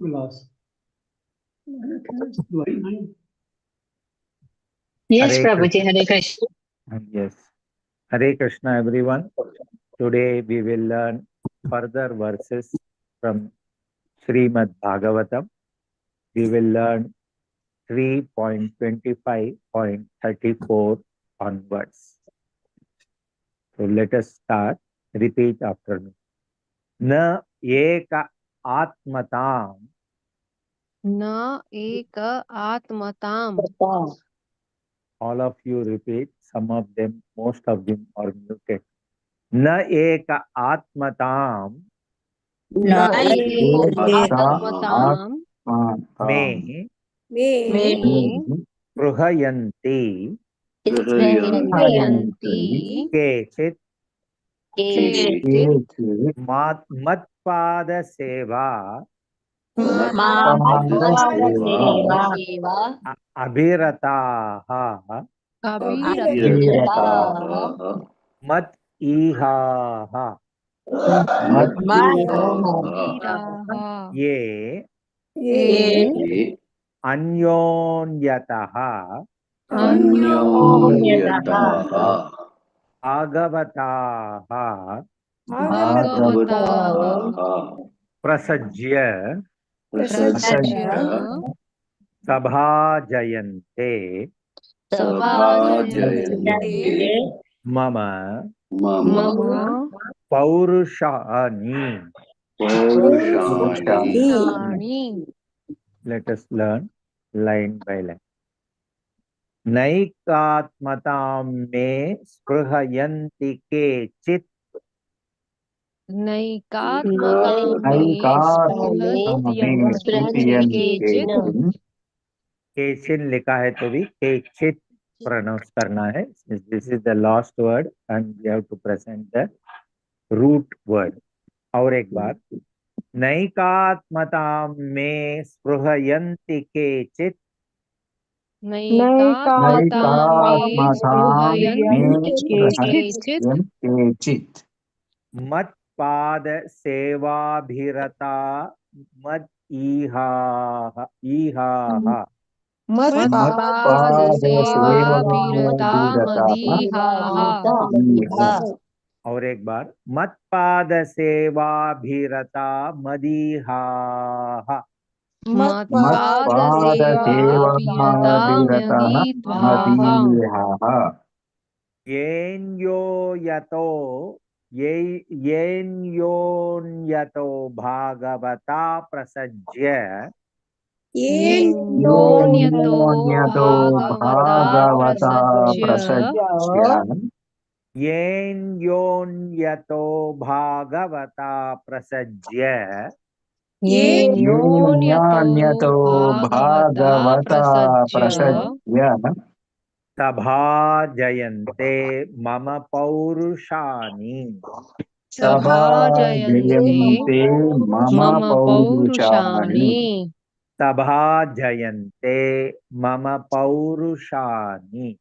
Vilas. Line 9. Yes, Hare Prabhuji, Krishna. Hare Krishna. Yes. Hare Krishna, everyone. Today we will learn further verses from Srimad Bhagavatam. We will learn 3.25.34 onwards. So let us start. Repeat after me. Na eka atmatam. न एक आत्मताम्. All of you repeat. Some of them, most of them are muted. Na eka atmatam. न एक आत्मताम् Me मे गृहयन्ति गृह्णन्ति केचित् केचित् मत्पादसेवा सेवा अभिरताः अभिरताः मत् ईहाः ये ये अन्योन्यतः आगवताः भागवताः प्रसज्य प्रसज्य सभाजयन्ते सभाजयन्ते मम मम पौरुषाणि. पौरुषाणि. Let us learn line by line. नैकात्मतां मे स्पृहयन्ति केचित् नैकात्मतां मे स्पृहयन्ति केचित् केचिन लिखा है तो भी केचित प्रोनाउंस करना है. This is the last word and we have to present the root word. और एक बार नैकात्मतां मे स्पृहयन्ति केचित् नैकात्मतां मे स्पृहयन्ति केचित् मत्पाद सेवाभिरता मद ईहाः मत्पादसेवाभिरता मदीहाः. और एक बार मत्पाद सेवाभिरता मदीहाः मत्पादसेवाभिरता मदीहाः. येन्यो येन्योन्यतो भागवता प्रसज्य येन्योन्यतो भागवता प्रसज्य येन्योन्यतो भागवता प्रसज्य येन्योन्यतो भागवता प्रसज्य सभाजयन्ते मम पौरुषाणि. सभाजयन्ते मम पौरुषाणि. सभाजयन्ते मम पौरुषाणि.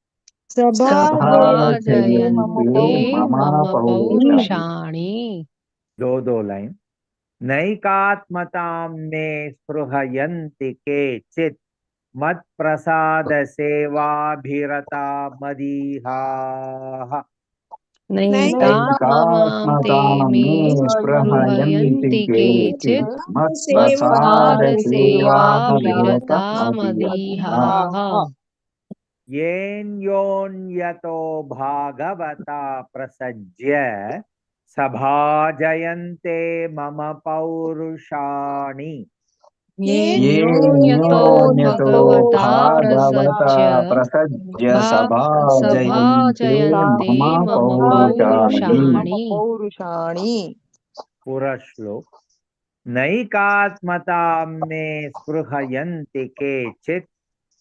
सभाजयन्ते मम पौरुषाणि. दो लाइन. नैकात्मतां मे स्पृहयन्ति केचित् मत्प्रसाद सेवाभिरता मदीहाः. नैकात्मतां मे स्पृहयन्ति केचित् मत्प्रसादसेवाभिरता मदीहाः. येन्योन्यतो भागवता प्रसज्य सभाजयन्ते मम पौरुषाणि. येन्योन्यतो भगवता प्रसज्य सभाजयन्ते मम पौरुषाणि. पूरा श्लोक. नैकात्मतां मे स्पृहयन्ति केचित्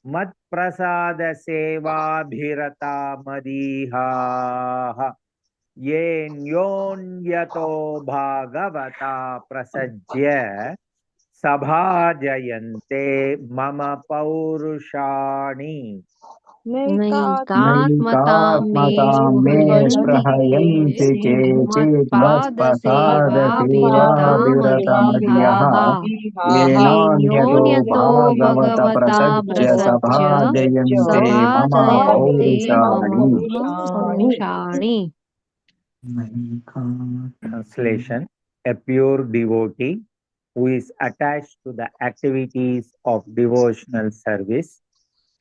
मत्प्रसाद सेवाभिरता मदीहाः. येन्योन्यतो भागवता प्रसज्य सभाजयन्ते मम पौरुषाणि. नैकात्मतां मे नैकात्मतां मे स्पृहयन्ति स्पृहयन्ति केचित् मत्प्रसादसेवाभिरतमदीयाः येनान्यतो भागवत प्रसज्य सभाजयन्ते मम पौरुषाणि पौरुषाणि. Translation: A pure devotee who is attached to the activities of devotional service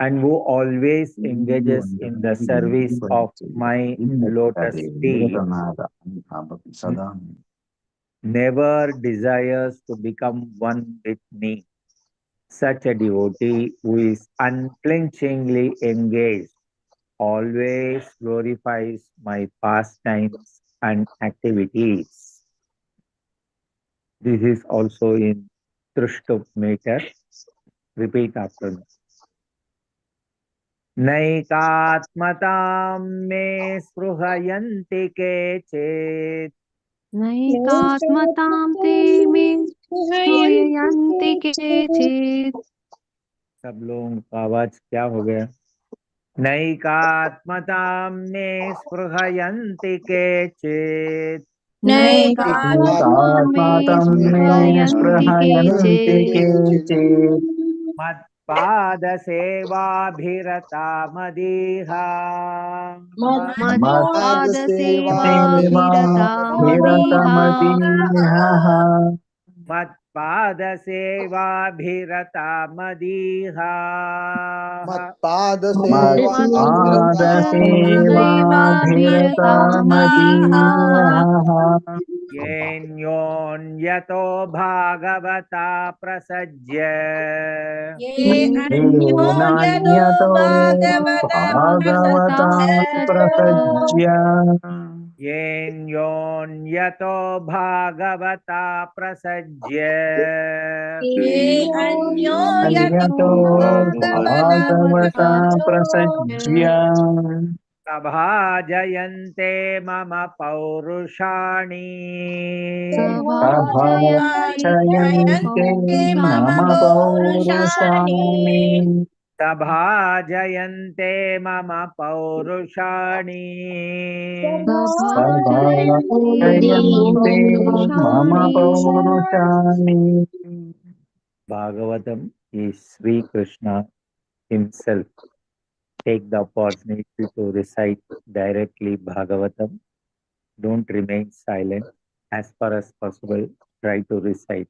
and who always engages in the service of my lotus feet never desires to become one with me. Such a devotee who is unflinchingly engaged always glorifies my pastimes and activities. This is also in Trishtup meter. Repeat after me. नैकात्मतां मे स्पृहयन्ति केचित् नैकात्मतां ते मे स्पृहयन्ति केचित्. सब लोगों का आवाज क्या हो गया? नैकात्मतां मे स्पृहयन्ति केचित् नैकात्मतां मे मे स्पृहयन्ति स्पृहयन्ति केचित्. केचित् मत्पादसेवाभिरता मदीहा मत्पादसेवाभिरता सेवाभिरतमदीहः मत्पादसेवाभिरता मदीहा मत्पादसेवाभिरतमदीहः येन्योन्यतो भागवता प्रसज्य येनान्यतो भागवता प्रसज्य येन्योन्यतो भागवता प्रसज्य अन्यतो भागवता प्रसज्य सभाजयन्ते मम पौरुषाणि सभाजयन्ते मम पौरुषाणि सभाजयन्ते मम पौरुषाणि सभाजयन्ते मम पौरुषाणि Bhagavatam is Sri Krishna himself. Take the opportunity to recite directly Bhagavatam. Don't remain silent. As far as possible, try to recite.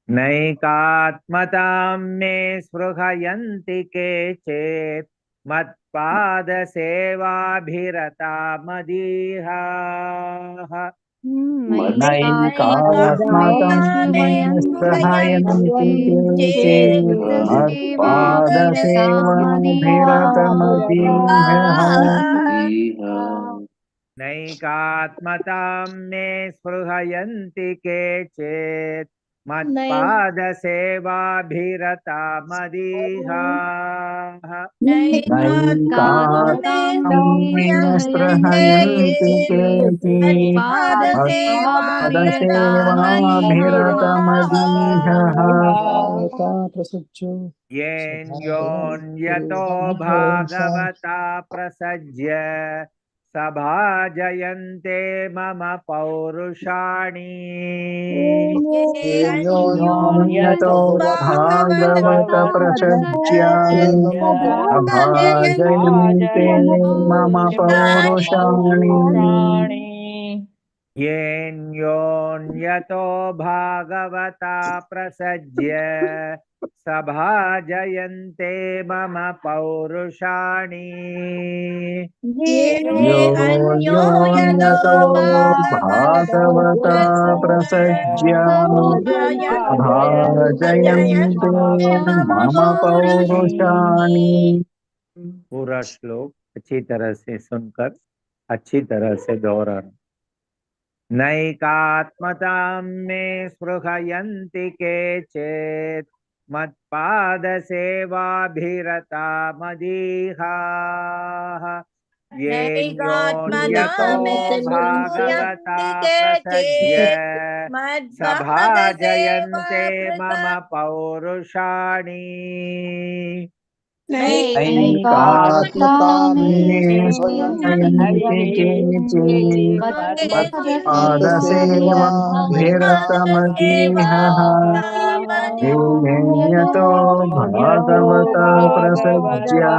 नैकात्मतां मे स्पृहयन्ति केचित् मत्पादसेवाभिरता मदीहाः नैकात्मतं मे स्पृहयन्ति केचित् मत्पादसेवाभिरतमदीहः नैकात्मतां मे स्पृहयन्ति केचित् मत्पादसेवाभिरता मदीहाः नैकात्मतं मे स्पृहयन्ति केचित् मत्पादसेवाभिरतमदीहः येन्योन्यतो भागवता प्रसज्य सभाजयन्ते मम पौरुषाणि योऽन्यतो भागवत प्रसज्य सभाजयन्ते मम पौरुषाणि येन्योन्यतो भागवता प्रसज्य सभाजयन्ते मम पौरुषाणि योऽन्यतो भागवत प्रसज्य सभाजयन्ते मम पौरुषाणि पूरा श्लोक अच्छी तरह से सुनकर अच्छी तरह से दोहराना। नैकात्मतां मे स्पृहयन्ति केचित् मत्पादसेवाभिरता मदीहाः येन्योन्यतो भागवता प्रसज्य सभाजयन्ते मम पौरुषाणि नैकात्मतामे मे स्वयन्ति स्वयन्ति केचित् मत्पादसेवाभिरतामदीहः पादसेवाभिरतमदीहः यतो भागवता प्रसज्या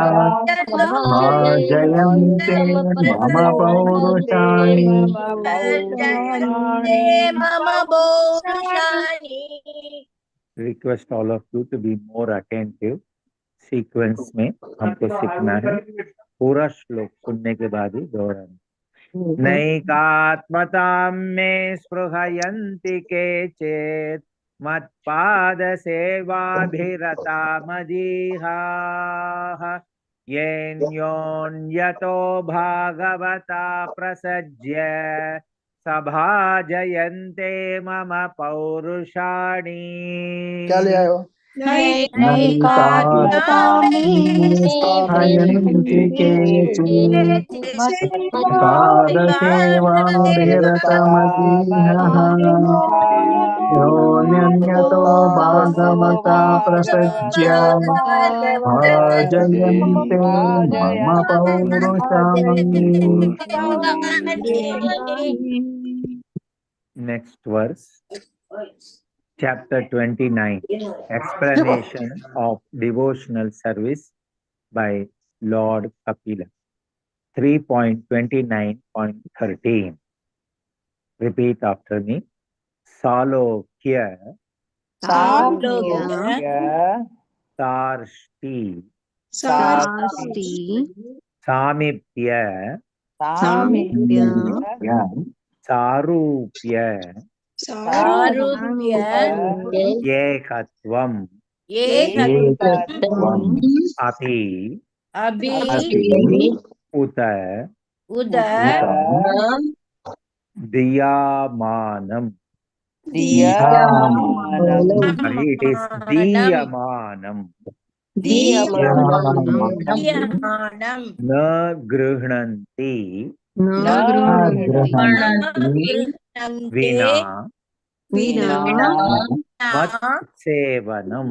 भाजयन्ते मम पौरुषाणि Request all of you to be more attentive. Sequence में हमको सीखना है, पूरा श्लोक सुनने के बाद ही दोहराना। नैकात्मतां मे स्पृहयन्ति केचित् मत्पाद सेवाभिरता मदीहाः येन्योन्यतो भागवता प्रसज्य सभाजयन्ते मम पौरुषाणि। क्या ले आए हो? नैकात्मतामे स्पृहयन्ति केचित् पादसेवाभिरतमदीहः योऽन्यतो भागवता प्रसज्य भाजयन्ते मम पौरुषाणि। Next verse, chapter 29, explanation of devotional service by Lord Kapila, 3.29.13. Repeat after me. Salokya Sarshti Samipya Sarupya Ekatvam Api Uta Diyamanam. It is Diyamanam. Na Grihnanti Vina Matsevanam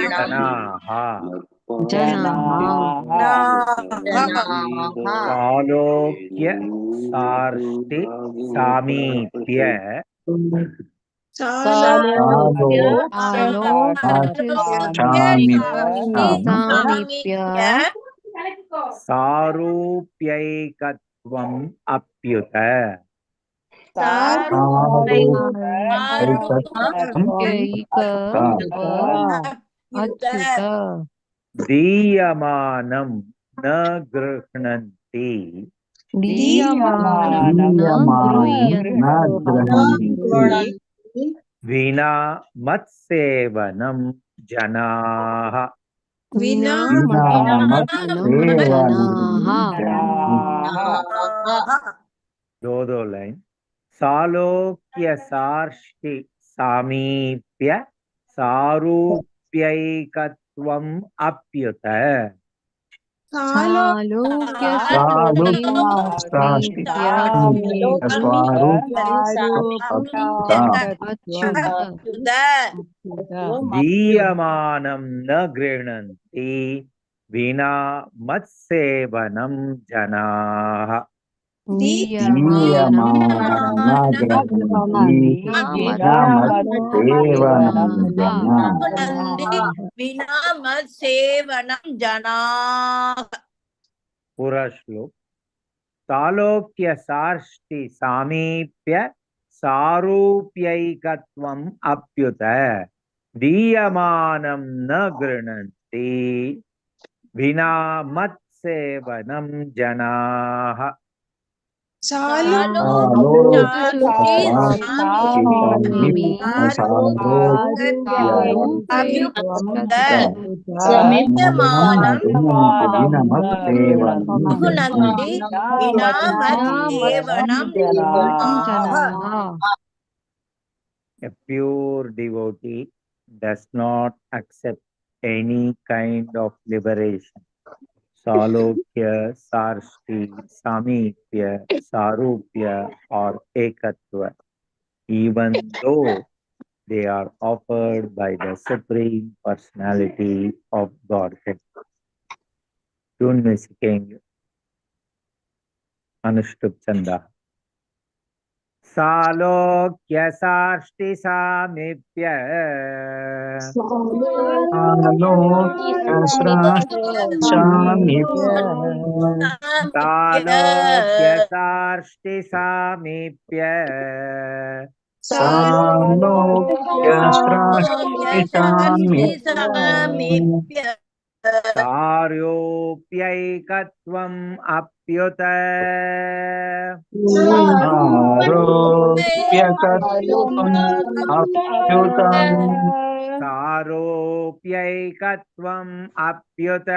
Janaha Salokya Sarshti Samipya Sarupyaikatvam Apyuta Diyamanam na grihnanti Vina matsevanam janaha. दो line. सालोक्य सार्ष्टि सामीप्य सारूप्यैकत्वम् अप्युत. दीयमानं न गृह्णन्ति विना मत्सेवनं जनाः. पूरा श्लोक. सालोक्य सार्ष्टि सामीप्य सारूप्यैकत्वम् अप्युत दीयमानं न गृह्णन्ति विना मत्सेवनं जनाः. A pure devotee does not accept any kind of liberation. Salokya, Sarshti, Samipya, Sarupya or Ekatva. Even though They are offered by the Supreme Personality of Godhead. Tune में सीखेंगे अनुष्टुप चंदा। सालोक्य साष्टि सामीप्य सालोक्य साष्टि सामीप्य सारोप्यैकत्वम् अप्युत सारोप्यैकत्वम् अप्युत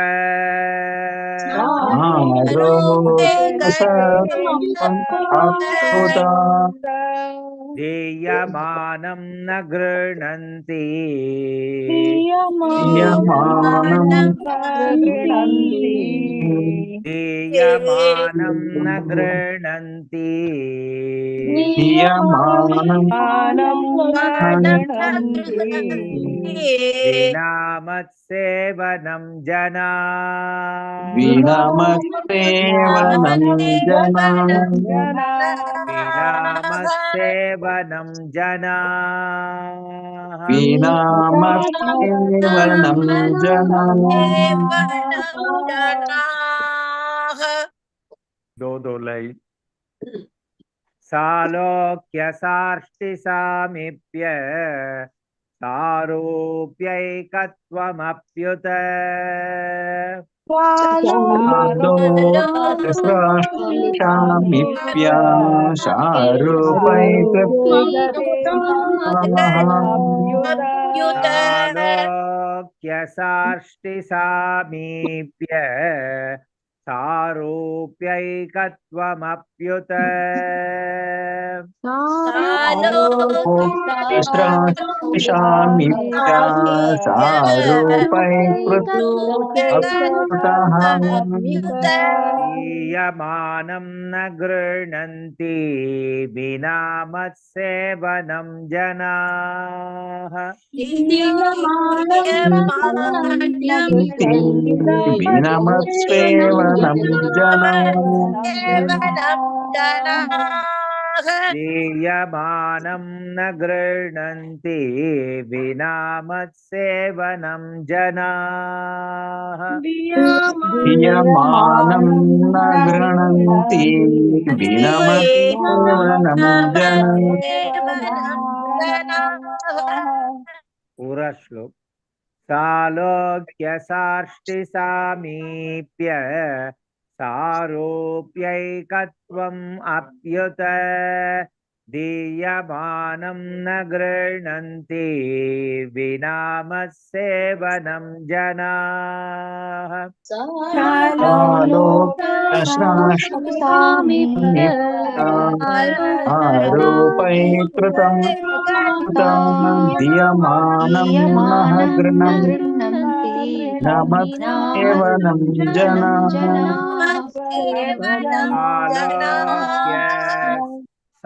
देयमानं न गृह्णन्ति देयमानं न गृह्णन्ति विनामत्सेवनं जना विनामत्सेवनं जना दो लाइन सालोक्य साष्टि सामीप्य सारोप्यैकत्वमप्युत सालोक्य साष्टि सामीप्य सारोप्यैकत्वमप्युत दीयमानं न गृह्णन्ति विनामत्सेवनं जनाः दीयमानं न गृह्णन्ति विनामत्सेवनं जनाः पूरा श्लोक सालोक्य साष्टि सामीप्य सारोप्यैकत्वम् अप्युत दीयमानं न गृह्णन्ति विनामत्सेवनं जनाः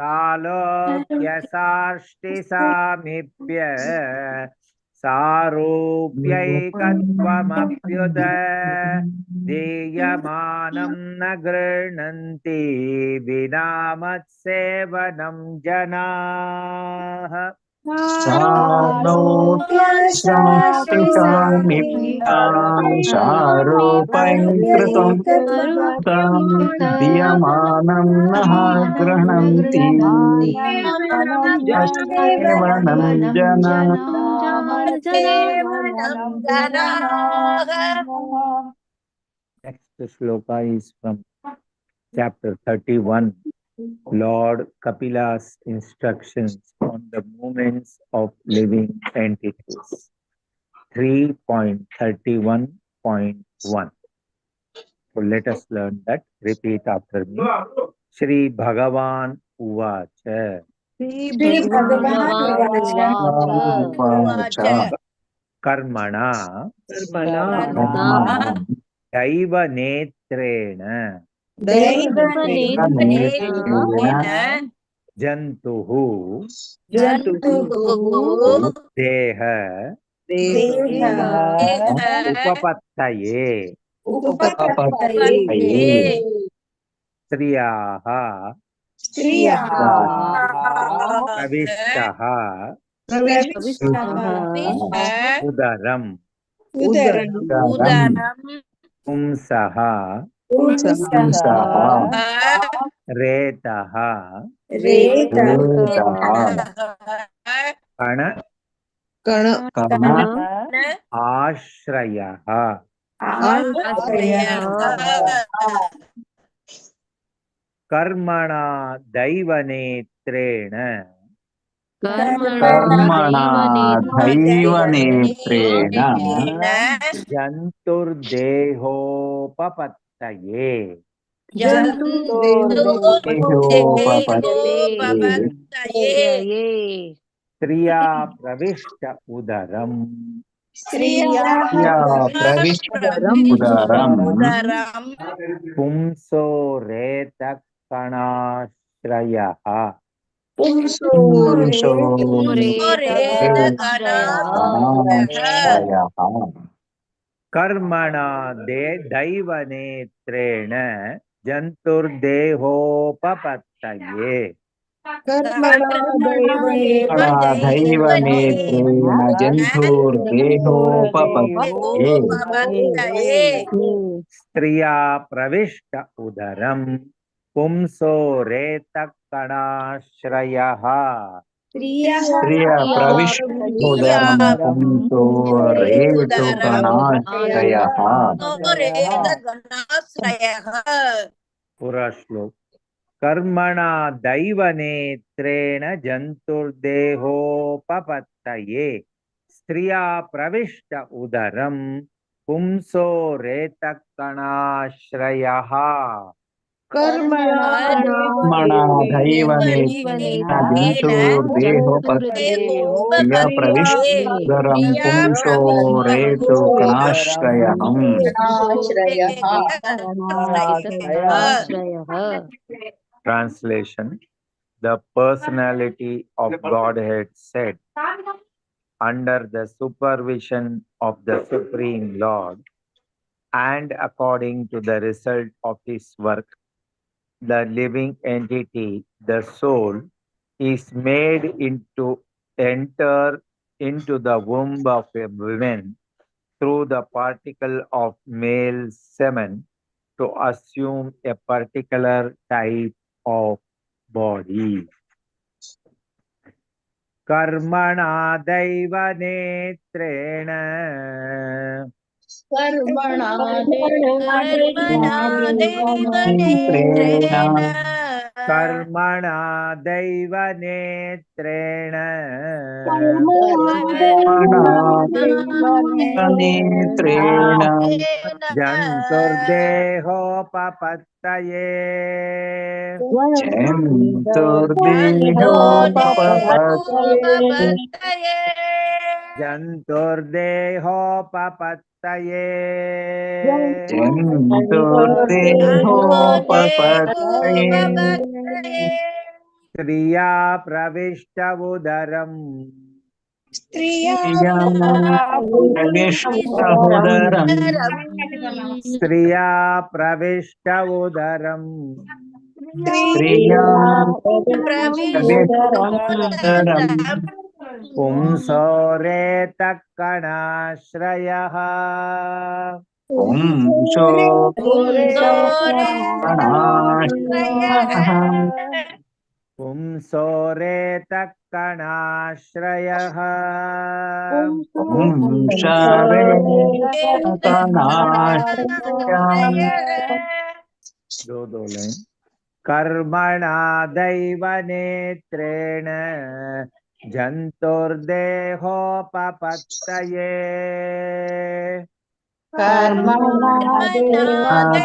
सालोक्य साष्टि सामीप्य सारोप्यैकत्वमप्युत दीयमानं न गृह्णन्ति विनामत्सेवनं जनाः दीयमानं न गृह्णन्ति Next shloka is from chapter 31, Lord Kapila's instructions on the movements of living entities. 3.31.1. So let us learn that. Repeat after me. Shri Bhagavan Uvacha. Karmana Daiva Netrena जन्तुः जन्तुः देह देह उपपत्तये उपपत्तये स्त्रियाः स्त्रियः प्रविष्टः प्रविष्टः उदरम् उदरम् पुंसः पुंसः रेतः रेतः कण कण आश्रयः आश्रयः कर्मणा दैवनेत्रेण कर्मणा दैवनेत्रेण जन्तुर्देहोपपत्तये देहोपपत्तये स्त्रिया प्रविष्ट उदरम् या प्रविष्ट उदरम् पुंसो रेतकणाश्रयः पुंसो पुंसो रेतकणाश्रयः कर्मणा दैवनेत्रेण जन्तुर्देहोपपत्तये कर्मणा दैवनेत्रेण जन्तुर्देहोपपत्तये स्त्रिया प्रविष्ट उदरम् पुंसो रेतकणाश्रयः स्त्रिया प्रविष्ट उदरम् पुंसो रेतुकणाश्रयः पुरश्लोक कर्मणा दैवनेत्रेण जन्तुर्देहोपपत्तये स्त्रिया प्रविष्ट उदरम् पुंसो रेतकणाश्रयः कर्मणा दैवनेत्रेण जन्तुर्देहोपपत्तये स्त्रिया प्रविष्ट उदरम् पुंसो रेतुकणाश्रयः Translation: The personality of Godhead said, under the supervision of the Supreme Lord and according to the result of his work, the living entity, the soul, is made into enter into the womb of a woman through the particle of male semen to assume a particular type of body. कर्मणा दैवनेत्रेण कर्मणा दैवनेत्रेण नेत्रेण जन्तुर्देहोपपत्तये जन्तुर्देहोपपत्तये जन्तुर्देहोपपत्तये जन्तुर्देहोपपत्तये स्त्रिया प्रविष्ट उदरम् स्त्रिया प्रविष्टोदरम् स्त्रिया प्रविष्ट उदरम् स्त्रिया प्रविष्टोदरम् पुंसो रेतकणाश्रयः पुंसो रेतकणाश्रयः पुंसो रेतकणाश्रयः पुंसा रेतकणाश्रयः दो line कर्मणा दैवनेत्रेण जन्तुर्देहोपपत्तये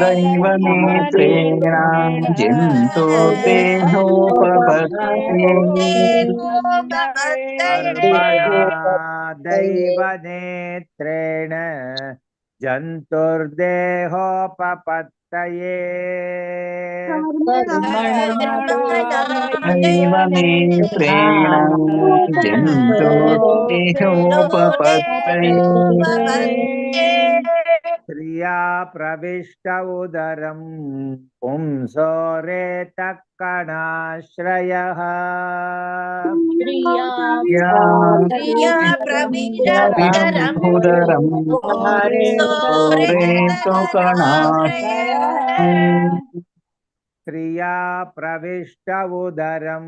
दैवनेत्रेण जन्तुर्देहोपपत्तये कर्मणा दैवनेत्रेण जन्तुर्देहोपपत्तये पपत्तये दैवनेत्रेण जन्तोर्देहोपपत्तये श्रिया प्रविष्ट उदरं पुंसोरेतः कणाश्रयः उदरं सोरेतो श्रिया प्रविष्ट उदरं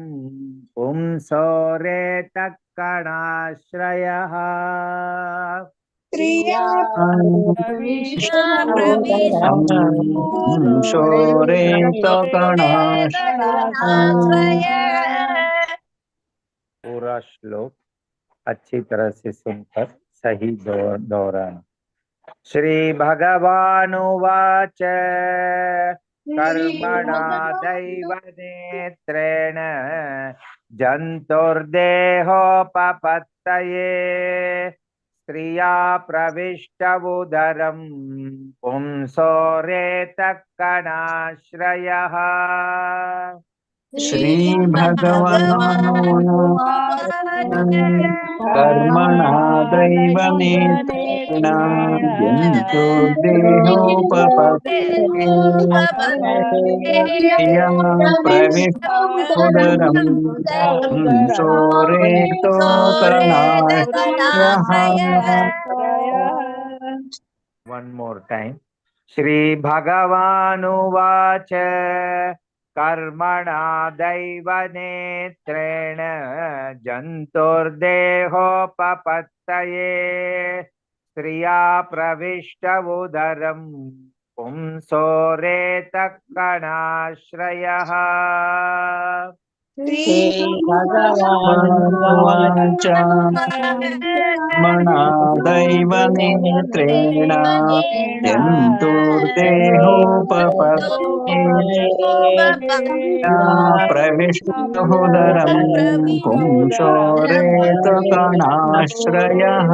पुंसोरेतः कणाश्रयः सोरेतो पूरा श्लोक अच्छी तरह से सुनकर सही दोहराना। श्री भगवानुवाच कर्मणा दैव नेत्रेण जन्तुर्देहोपपत्तये स्त्रिया प्रविष्ट उदरं पुंसोरेतः कणाश्रयः कर्मणा दैव नेत्रेण जन्तुर्देहोपपत्तये स्त्रिया प्रविष्ट उदरं पुंसोरेतो कणाश्रयः। One more time. श्री भगवानुवाच कर्मणा दैव नेत्रेण जन्तुर्देहोपपत्तये स्त्रिया प्रविष्ट उदरं पुंसोरेतः कणाश्रयः भगवानुवाच कर्मणा दैव नेत्रेण जन्तुर्देहोपपत्तये प्रविष्टोदरं पुंसोरेतो कणाश्रयः।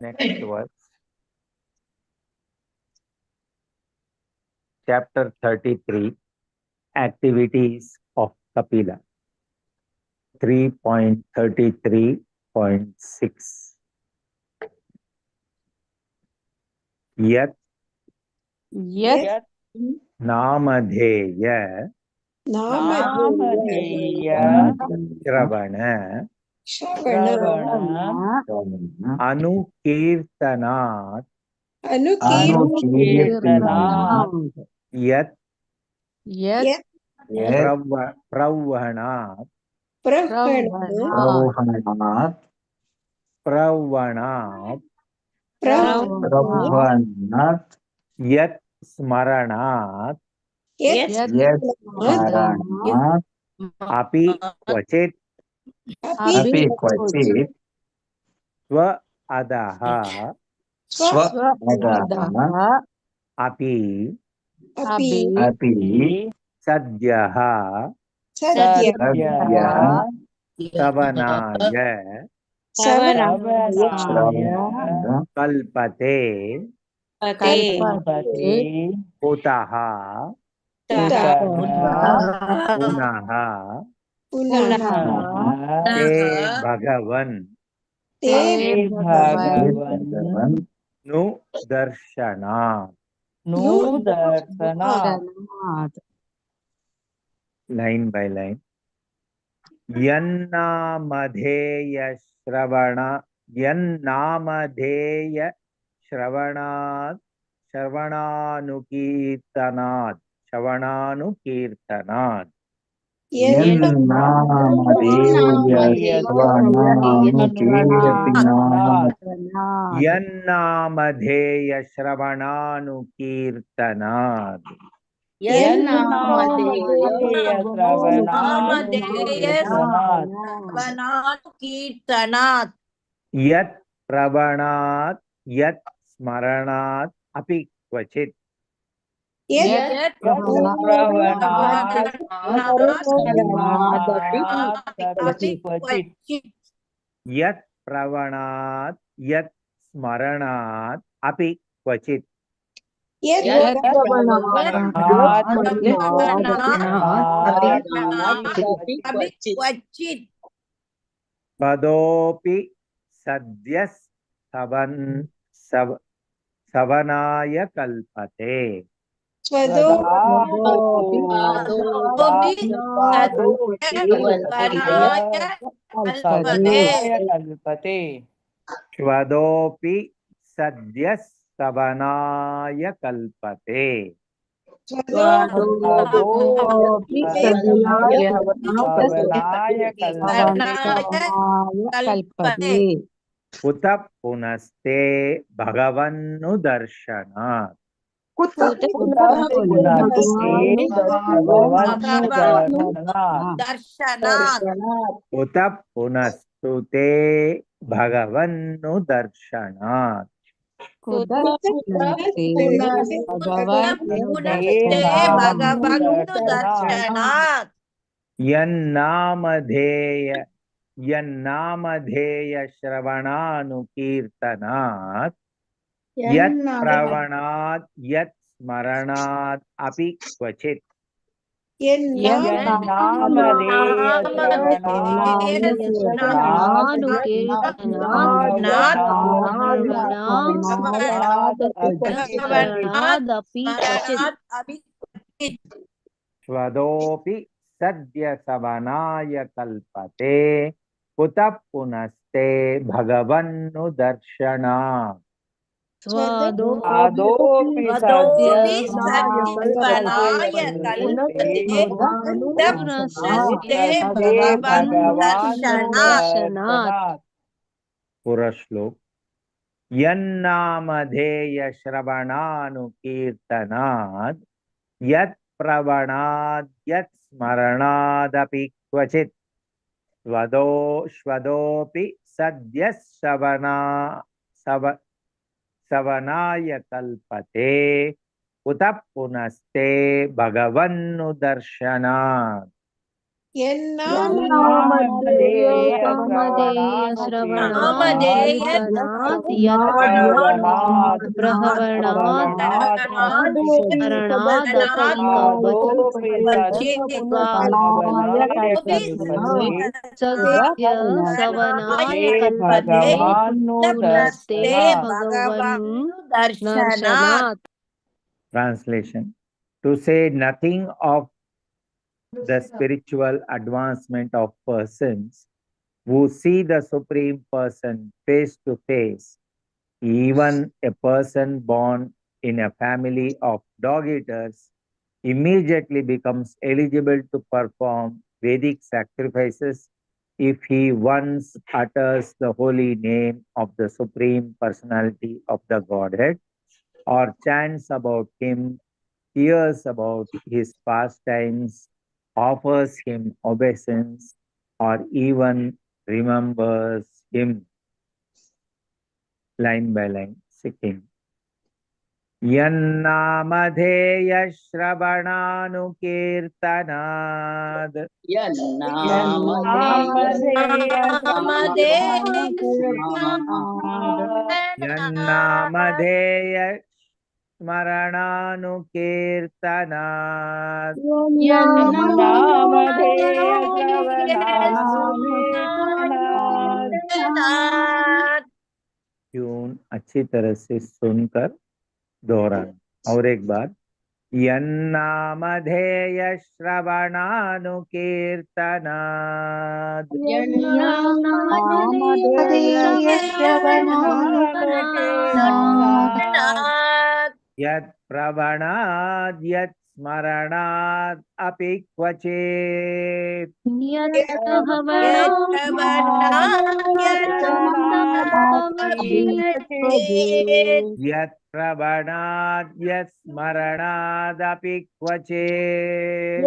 Next verse. Chapter 33, Activities of Kapila. 3.33.6. Yat नामधेय श्रवण अनुकीर्तनात् यत् प्रवणात् यत् स्मरणात् अपि क्वचित् स्व अधः अपि सद्यः श्रवणाय कल्पते कुतः पुनः ते भगवन् नु दर्शनात्। Line by line. यन्नामधेय श्रवणात् श्रवणानुकीर्तनात् यन्नामधेय श्रवणानुकीर्तनात् यत् प्रवणात् यत् स्मरणात् अपि क्वचित् यत् प्रवणात् यत् स्मरणात् अपि क्वचित् पदोपि सद्यः सवनाय कल्पते श्वदोपि सद्यः सवनाय कल्पते उत पुनस्ते भगवन्नुदर्शनात् उत पुनस्तु ते भगवन्नुदर्शनात् यन्नामधेय श्रवणानुकीर्तनात् यत् प्रवणात् यत् स्मरणात् अपि क्वचित् स्वदोपि सद्य सवनाय कल्पते कुत पुनस्ते भगवन्नुदर्शनात् स्वदोपि सद्य सवनाय कल्पते पुनस्ते भगवन्नुदर्शनात्। पूरा श्लोक यन्नामधेय श्रवणानुकीर्तनात् यत् प्रवणात् यत् स्मरणादपि क्वचित् स्वदोपि सद्यः सवनाय कल्पते उत पुनस्ते भगवन्नुदर्शनात् Translation: to say nothing of the spiritual advancement of persons who see the Supreme Person face to face, even a person born in a family of dog-eaters immediately becomes eligible to perform Vedic sacrifices if he once utters the holy name of the Supreme Personality of the Godhead, or chants about him, hears about his pastimes, offers him obeisance, or even remembers him. Line by line, second. Yannamadeya Shravananukirtanad Yannamadeya Smarananukirtanad tune अच्छी तरह से सुनकर दोहराना। और एक बार यन्नामधेय श्रवणानुकीर्तनात् यत् प्रवणात् यत् स्मरणात् अपि क्वचित् यत् प्रवणात् यत् स्मरणादपि क्वचित्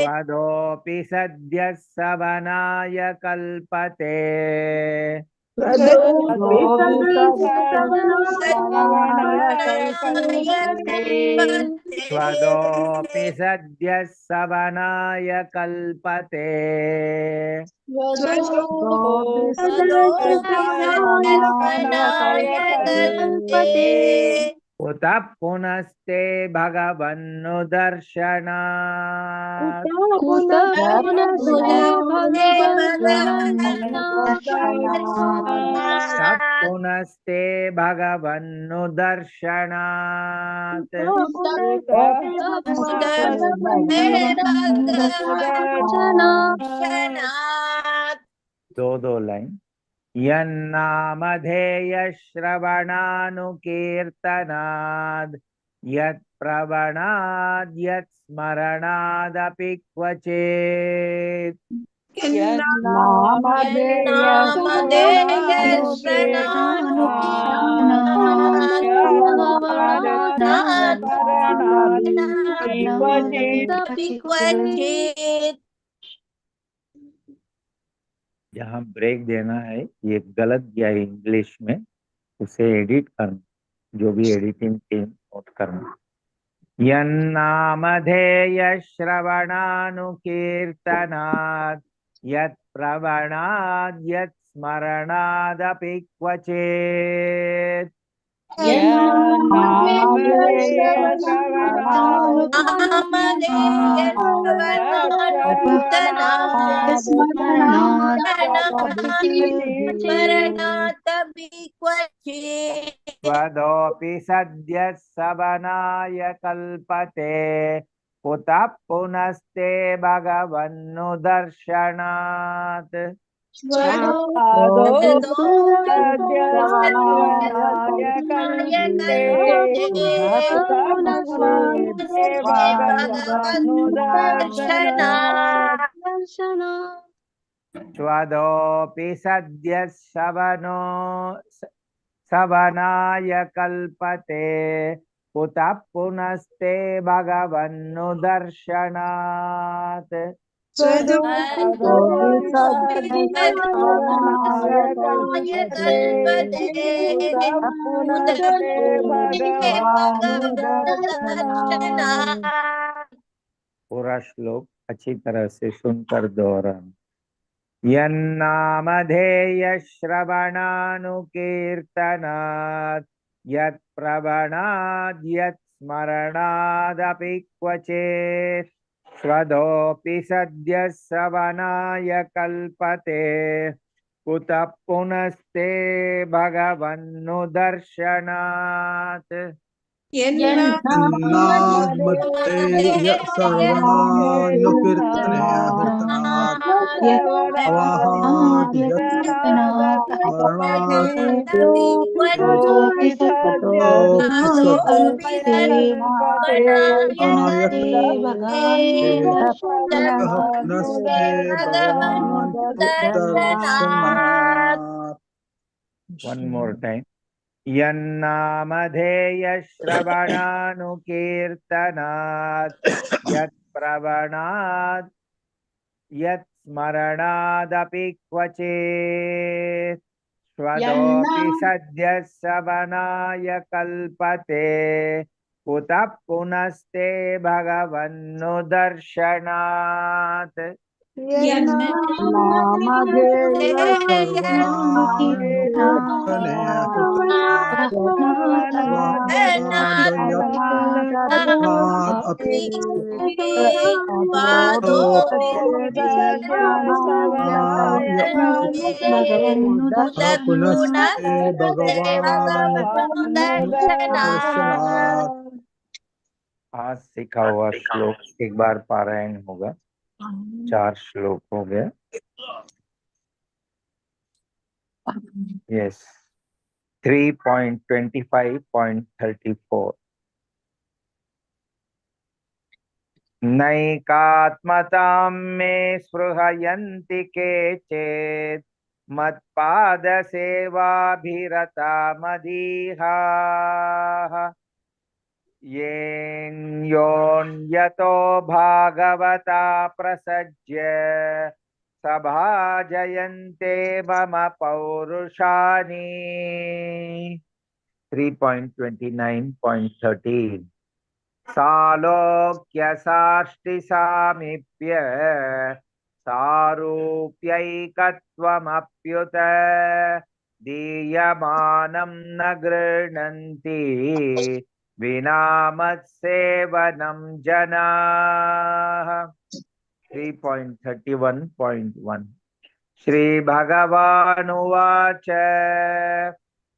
स्वदोपि सद्यः सवनाय कल्पते स्वदोपि स्वदोऽपि सद्यः सवनाय कल्पते उतः पुनस्ते भगवन्नु दर्शनात् कुत पुनस्ते तः पुनस्ते भगवन्नु दर्शनात् दो लाइन यन्नामधेय श्रवणानुकीर्तनाद् यत्प्रवणाद् यत्स्मरणादपि क्वचित् यहाँ ब्रेक देना है, ये गलत गया है इंग्लिश में, उसे एडिट करना, जो भी एडिटिंग टीम नोट करना। यन्नामधेय श्रवणानुकीर्तनात् यत्प्रवणाद् यत्स्मरणादपि क्वचित् स्वदोऽपि सद्यः सवनाय कल्पते कुतः पुनस्ते भगवन्नु दर्शनात् स्वदोऽपि सद्यः सवनाय कल्पते कुतः पुनस्ते भगवन्नु दर्शनात् पूरा श्लोक अच्छी तरह से सुनकर दोहराना। यन्नामधेय श्रवणानुकीर्तनात् यत्प्रवणाद् यत्स्मरणादपि क्वचित् स्वदोऽपि सद्यः सवनाय कल्पते कुतः पुनस्ते भगवन्नु दर्शनात् यन्नामधेय श्रवणानुकीर्तने कीर्तनात् अवाहात् यत्स्मरणात् पुनस्ते भगवान् दर्शनात्। One more time. यन्नामधेय श्रवणानुकीर्तनात् यत्प्रवणात् यत्स्मरणादपि क्वचित् स्वदोऽपि सद्यः सवनाय कल्पते कुतः पुनस्ते भगवन्नु दर्शनात् पुनस्ते भगवान् दर्शनात्। आज सीखा हुआ श्लोक एक बार पारायण होगा। 4 श्लोक हो गए। यस 3.25.34 नैकात्मतां मे स्पृहयन्ति केचित् मत्पादसेवाभिरता मदीहाः येऽन्योन्यतो भागवता प्रसज्य सभाजयन्ते मम पौरुषाणि 3.29.13 सालोक्य साष्टिसामीप्य सारूप्यैकत्वमप्युत दीयमानं न गृह्णन्ति विना मत्सेवनं जनाः 3.31.1 श्रीभगवानुवाच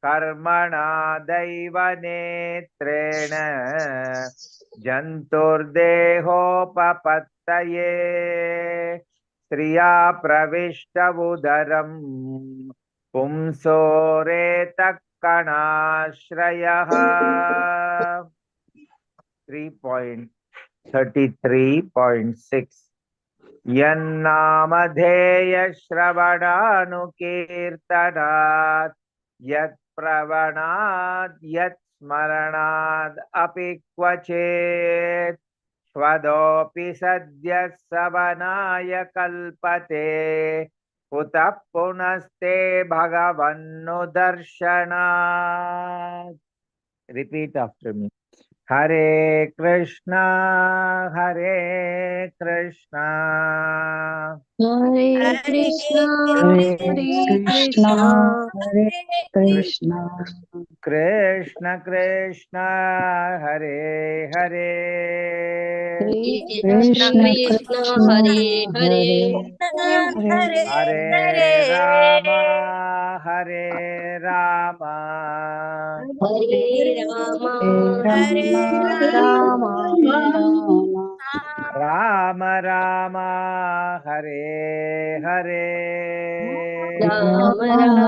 कर्मणा दैवनेत्रेण जन्तुर्देहोपपत्तये स्त्रिया प्रविष्टवुदरं पुंसोरेतः कणाश्रयः 3.33.6 यन्नामधेयश्रवणानुकीर्तनात् यत्प्रवणात् यत्स्मरणात् अपि क्वचेत् स्वदोऽपि सद्यः सवनाय कल्पते कुतः पुनस्ते भगवन्नुदर्शनात् repeat after me Hare Krishna Hare Krishna Hare Krishna Hare Hare Krishna, Krishna Hare Krishna, Krishna Krishna Hare Hare Krishna Krishna Krishna Krishna, Hare Hare Hare Hare, Hare Ram Hare Ram Hare Ram Hare Hare Rama, Ram Rama, Ram Ram Hare Hare Ram Rama Ram